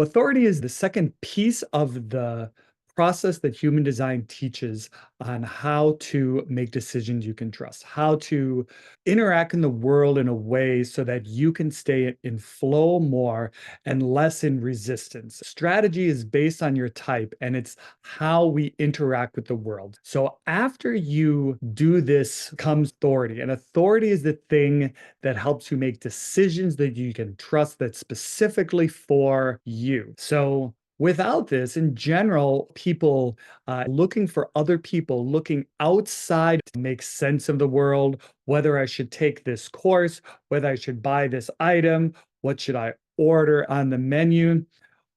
Authority is the second piece of the process that human design teaches on how to make decisions you can trust, how to interact in the world in a way so that you can stay in flow more and less in resistance. Strategy is based on your type and it's how we interact with the world. So after you do this comes authority, and authority is the thing that helps you make decisions that you can trust that's specifically for you. So without this, in general, people looking for other people, looking outside to make sense of the world, whether I should take this course, whether I should buy this item, what should I order on the menu.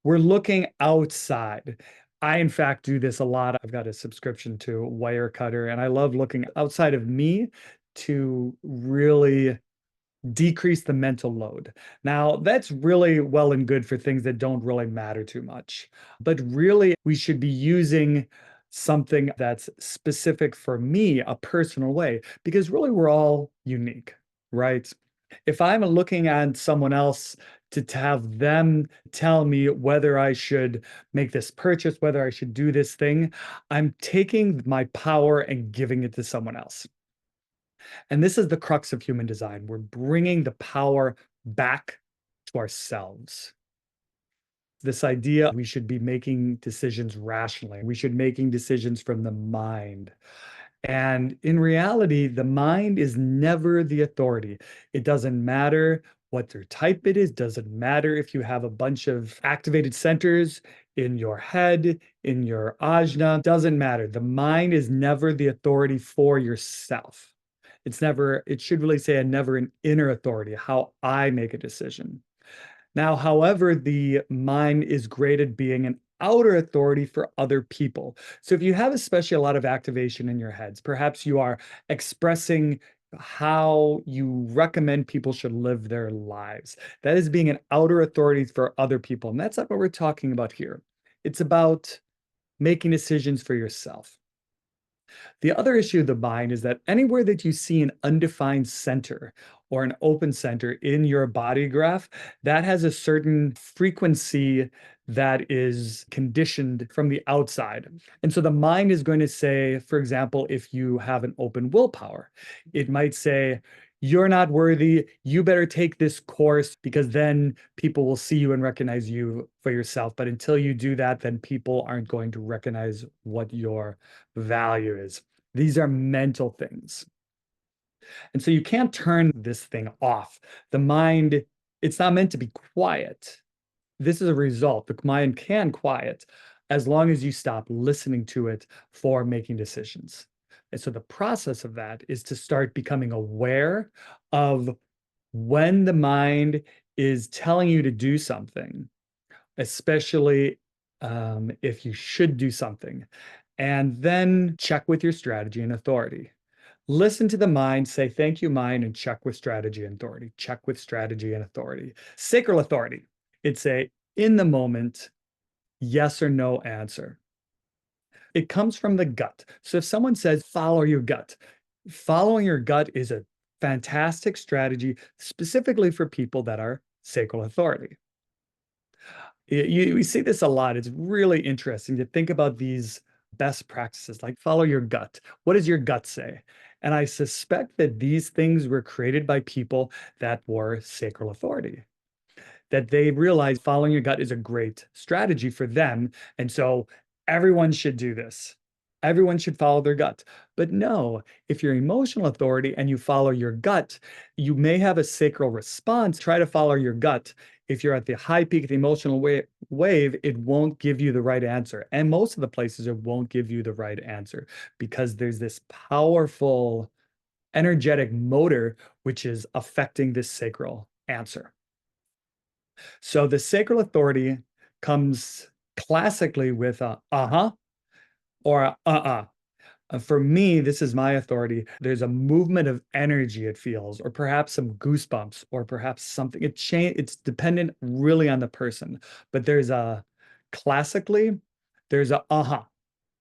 We're looking outside. I, in fact, do this a lot. I've got a subscription to Wirecutter, and I love looking outside of me to really decrease the mental load. Now, that's really well and good for things that don't really matter too much. But really, we should be using something that's specific for me, a personal way, because really we're all unique, right? If I'm looking at someone else to have them tell me whether I should make this purchase, whether I should do this thing, I'm taking my power and giving it to someone else. And this is the crux of human design. We're bringing the power back to ourselves. This idea we should be making decisions rationally. We should be making decisions from the mind. And in reality, the mind is never the authority. It doesn't matter what their type it is, doesn't matter if you have a bunch of activated centers in your head, in your ajna, doesn't matter. The mind is never the authority for yourself. It's never, it should really say, never an inner authority, how I make a decision. Now, however, the mind is great at being an outer authority for other people. So if you have especially a lot of activation in your heads, perhaps you are expressing how you recommend people should live their lives. That is being an outer authority for other people. And that's not what we're talking about here. It's about making decisions for yourself. The other issue of the mind is that anywhere that you see an undefined center or an open center in your body graph, that has a certain frequency that is conditioned from the outside. And so the mind is going to say, for example, if you have an open willpower, it might say, you're not worthy. You better take this course because then people will see you and recognize you for yourself. But until you do that, then people aren't going to recognize what your value is. These are mental things. And so you can't turn this thing off. The mind, it's not meant to be quiet. This is a result. The mind can quiet as long as you stop listening to it for making decisions. And so the process of that is to start becoming aware of when the mind is telling you to do something, especially if you should do something, and then check with your strategy and authority. Listen to the mind, say, thank you, mind, and check with strategy and authority. Check with strategy and authority. Sacral authority. It's a in the moment, yes or no answer. It comes from the gut. So if someone says, follow your gut, following your gut is a fantastic strategy specifically for people that are sacral authority. We see this a lot. It's really interesting to think about these best practices, like follow your gut. What does your gut say? And I suspect that these things were created by people that were sacral authority, that they realized following your gut is a great strategy for them. And so everyone should do this. Everyone should follow their gut. But no, if you're emotional authority and you follow your gut, you may have a sacral response. Try to follow your gut. If you're at the high peak of the emotional wave, it won't give you the right answer. And most of the places, it won't give you the right answer because there's this powerful energetic motor which is affecting this sacral answer. So the sacral authority comes classically with a uh-huh or a uh-uh. For me, this is my authority. There's a movement of energy it feels, or perhaps some goosebumps, or perhaps something. It's dependent really on the person. But classically, there's a uh-huh,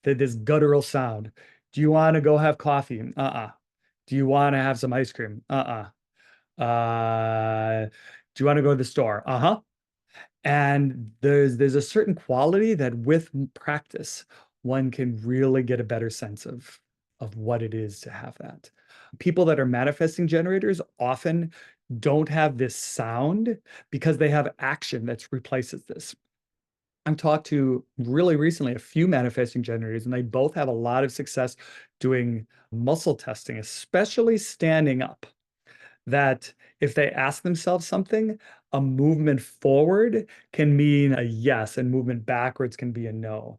this guttural sound. Do you want to go have coffee? Uh-uh. Do you want to have some ice cream? Uh-uh. Do you want to go to the store? Uh-huh. And there's a certain quality that with practice, one can really get a better sense of what it is to have that. People that are manifesting generators often don't have this sound because they have action that replaces this. I've talked to really recently a few manifesting generators, and they both have a lot of success doing muscle testing, especially standing up. That if they ask themselves something, a movement forward can mean a yes, and movement backwards can be a no.